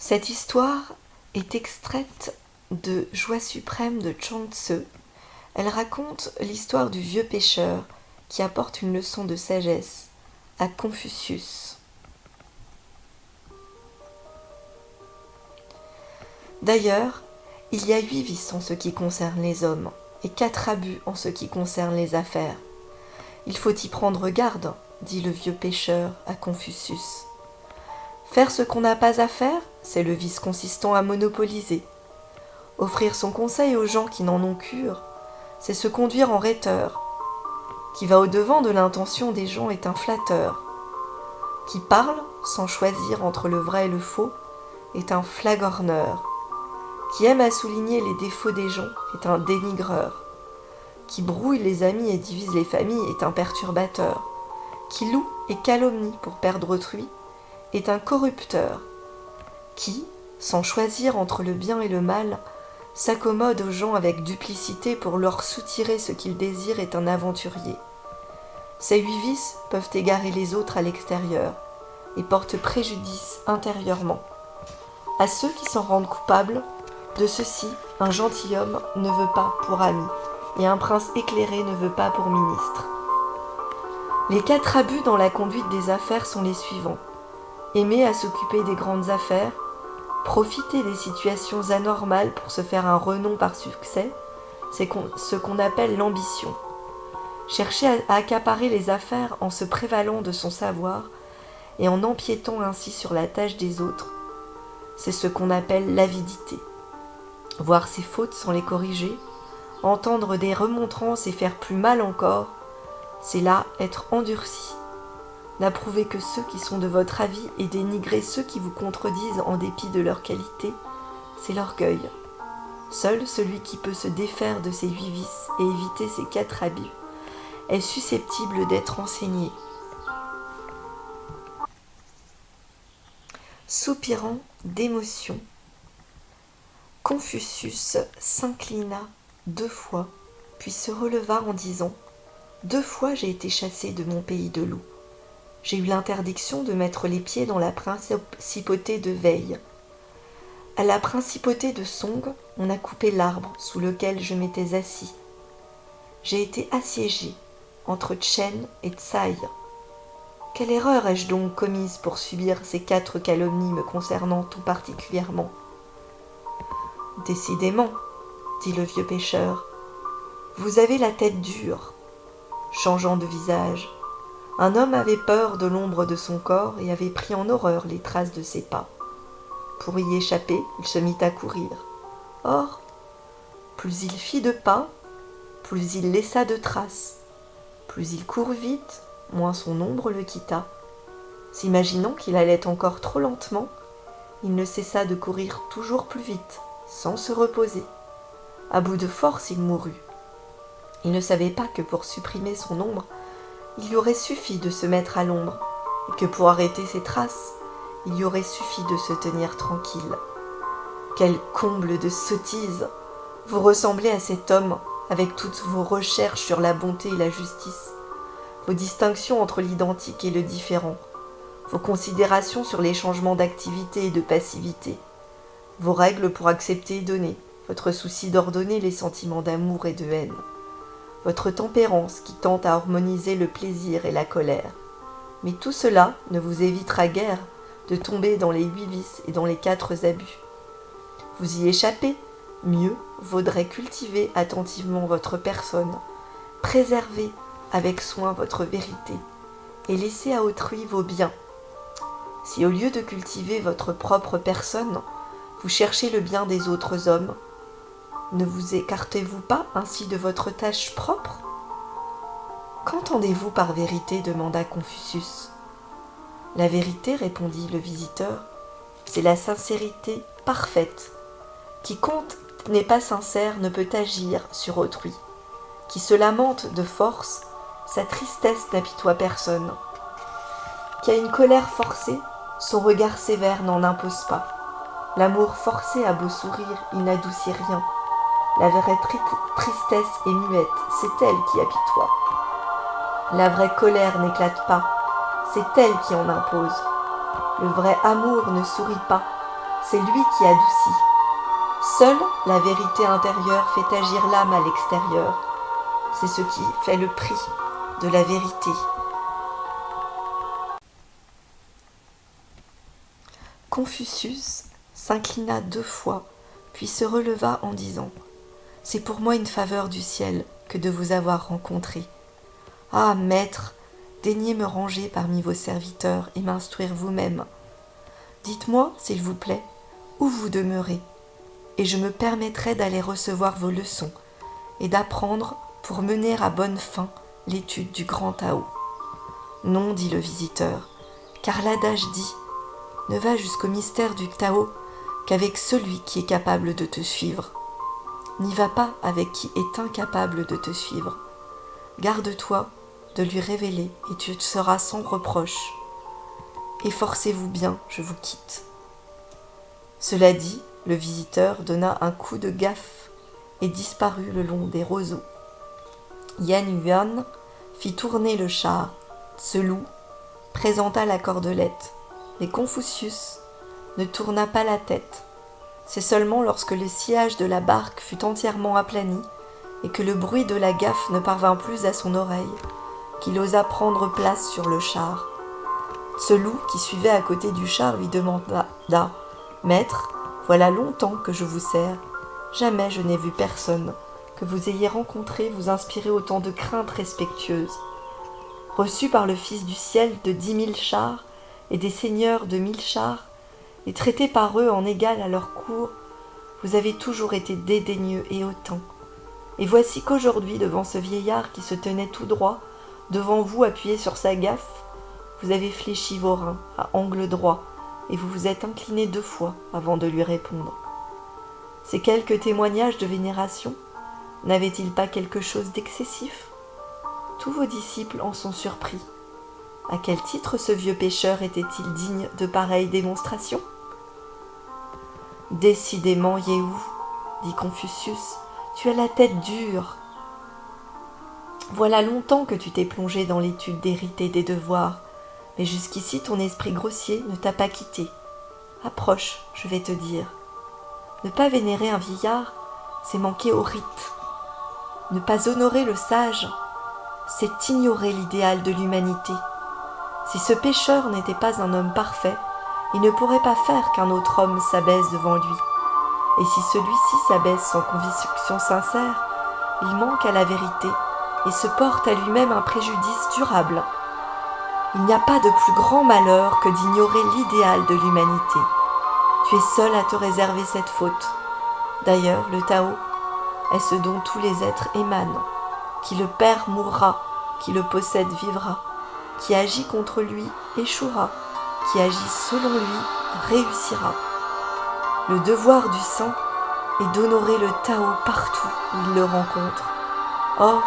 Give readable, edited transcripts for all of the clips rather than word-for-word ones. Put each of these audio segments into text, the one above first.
Cette histoire est extraite de Joie suprême de Chuang Tzu. Elle raconte l'histoire du vieux pêcheur qui apporte une leçon de sagesse à Confucius. D'ailleurs, il y a 8 vices en ce qui concerne les hommes et 4 abus en ce qui concerne les affaires. Il faut y prendre garde, dit le vieux pêcheur à Confucius. Faire ce qu'on n'a pas à faire, c'est le vice consistant à monopoliser. Offrir son conseil aux gens qui n'en ont cure, c'est se conduire en rhéteur. Qui va au-devant de l'intention des gens est un flatteur. Qui parle, sans choisir entre le vrai et le faux, est un flagorneur. Qui aime à souligner les défauts des gens est un dénigreur. Qui brouille les amis et divise les familles est un perturbateur. Qui loue et calomnie pour perdre autrui est un corrupteur. Qui, sans choisir entre le bien et le mal, s'accommode aux gens avec duplicité pour leur soutirer ce qu'ils désirent est un aventurier. Ces 8 vices peuvent égarer les autres à l'extérieur et portent préjudice intérieurement. À ceux qui s'en rendent coupables, de ceux-ci, un gentilhomme ne veut pas pour ami, et un prince éclairé ne veut pas pour ministre. Les 4 abus dans la conduite des affaires sont les suivants. Aimer à s'occuper des grandes affaires, profiter des situations anormales pour se faire un renom par succès, c'est ce qu'on appelle l'ambition. Chercher à accaparer les affaires en se prévalant de son savoir et en empiétant ainsi sur la tâche des autres, c'est ce qu'on appelle l'avidité. Voir ses fautes sans les corriger, entendre des remontrances et faire plus mal encore, c'est là être endurci. N'approuvez que ceux qui sont de votre avis et dénigrez ceux qui vous contredisent en dépit de leur qualité, c'est l'orgueil. Seul celui qui peut se défaire de ces 8 vices et éviter ces 4 abus est susceptible d'être enseigné. Soupirant d'émotion, Confucius s'inclina 2 fois, puis se releva en disant « 2 fois j'ai été chassé de mon pays de loups. J'ai eu l'interdiction de mettre les pieds dans la principauté de Wei. À la principauté de Song, on a coupé l'arbre sous lequel je m'étais assis. J'ai été assiégé entre Chen et Tsai. Quelle erreur ai-je donc commise pour subir ces 4 calomnies me concernant tout particulièrement ? Décidément, dit le vieux pêcheur, vous avez la tête dure. Changeant de visage, un homme avait peur de l'ombre de son corps et avait pris en horreur les traces de ses pas. Pour y échapper, il se mit à courir. Or, plus il fit de pas, plus il laissa de traces. Plus il courut vite, moins son ombre le quitta. S'imaginant qu'il allait encore trop lentement, il ne cessa de courir toujours plus vite, sans se reposer. À bout de force, il mourut. Il ne savait pas que pour supprimer son ombre, il lui aurait suffi de se mettre à l'ombre, et que pour arrêter ses traces, il lui aurait suffi de se tenir tranquille. Quel comble de sottise! Vous ressemblez à cet homme, avec toutes vos recherches sur la bonté et la justice, vos distinctions entre l'identique et le différent, vos considérations sur les changements d'activité et de passivité, vos règles pour accepter et donner, votre souci d'ordonner les sentiments d'amour et de haine, votre tempérance qui tente à harmoniser le plaisir et la colère. Mais tout cela ne vous évitera guère de tomber dans les 8 vices et dans les 4 abus. Vous y échappez, mieux vaudrait cultiver attentivement votre personne, préserver avec soin votre vérité et laisser à autrui vos biens. Si au lieu de cultiver votre propre personne, vous cherchez le bien des autres hommes, ne vous écartez-vous pas ainsi de votre tâche propre ? Qu'entendez-vous par vérité ? Demanda Confucius. La vérité, répondit le visiteur, c'est la sincérité parfaite. Quiconque n'est pas sincère ne peut agir sur autrui. Qui se lamente de force, sa tristesse n'apitoie personne. Qui a une colère forcée, son regard sévère n'en impose pas. L'amour forcé a beau sourire, il n'adoucit rien. La vraie tristesse est muette, c'est elle qui apitoie. La vraie colère n'éclate pas, c'est elle qui en impose. Le vrai amour ne sourit pas, c'est lui qui adoucit. Seule la vérité intérieure fait agir l'âme à l'extérieur. C'est ce qui fait le prix de la vérité. Confucius s'inclina 2 fois, puis se releva en disant « C'est pour moi une faveur du ciel que de vous avoir rencontré. Ah, maître, daignez me ranger parmi vos serviteurs et m'instruire vous-même. Dites-moi, s'il vous plaît, où vous demeurez, et je me permettrai d'aller recevoir vos leçons et d'apprendre pour mener à bonne fin l'étude du grand Tao. » Non, dit le visiteur, car l'adage dit « Ne va jusqu'au mystère du Tao qu'avec celui qui est capable de te suivre. N'y va pas avec qui est incapable de te suivre. Garde-toi de lui révéler et tu seras sans reproche. Efforcez-vous bien, je vous quitte. » Cela dit, le visiteur donna un coup de gaffe et disparut le long des roseaux. Yan Yuan fit tourner le char. Tse-Lou présenta la cordelette. Mais Confucius ne tourna pas la tête. C'est seulement lorsque le sillage de la barque fut entièrement aplani et que le bruit de la gaffe ne parvint plus à son oreille qu'il osa prendre place sur le char. Tse-Lou, qui suivait à côté du char, lui demanda « Maître, voilà longtemps que je vous sers. Jamais je n'ai vu personne que vous ayez rencontré vous inspirer autant de crainte respectueuse. Reçu par le Fils du ciel de 10 000 chars et des seigneurs de 1000 chars, et traité par eux en égal à leur cour, vous avez toujours été dédaigneux et hautain. Et voici qu'aujourd'hui, devant ce vieillard qui se tenait tout droit, devant vous appuyé sur sa gaffe, vous avez fléchi vos reins à angle droit, et vous vous êtes incliné 2 fois avant de lui répondre. Ces quelques témoignages de vénération n'avaient-ils pas quelque chose d'excessif ? Tous vos disciples en sont surpris. À quel titre ce vieux pécheur était-il digne de pareilles démonstrations ? Décidément, Yéhou, dit Confucius, tu as la tête dure. Voilà longtemps que tu t'es plongé dans l'étude des rites et des devoirs, mais jusqu'ici ton esprit grossier ne t'a pas quitté. Approche, je vais te dire. Ne pas vénérer un vieillard, c'est manquer au rite. Ne pas honorer le sage, c'est ignorer l'idéal de l'humanité. Si ce pécheur n'était pas un homme parfait, il ne pourrait pas faire qu'un autre homme s'abaisse devant lui. Et si celui-ci s'abaisse sans conviction sincère, il manque à la vérité et se porte à lui-même un préjudice durable. Il n'y a pas de plus grand malheur que d'ignorer l'idéal de l'humanité. Tu es seul à te réserver cette faute. D'ailleurs, le Tao est ce dont tous les êtres émanent. Qui le perd mourra, qui le possède vivra, qui agit contre lui échouera, qui agit selon lui réussira. Le devoir du saint est d'honorer le Tao partout où il le rencontre. Or,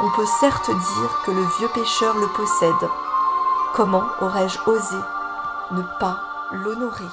on peut certes dire que le vieux pécheur le possède. Comment aurais-je osé ne pas l'honorer ?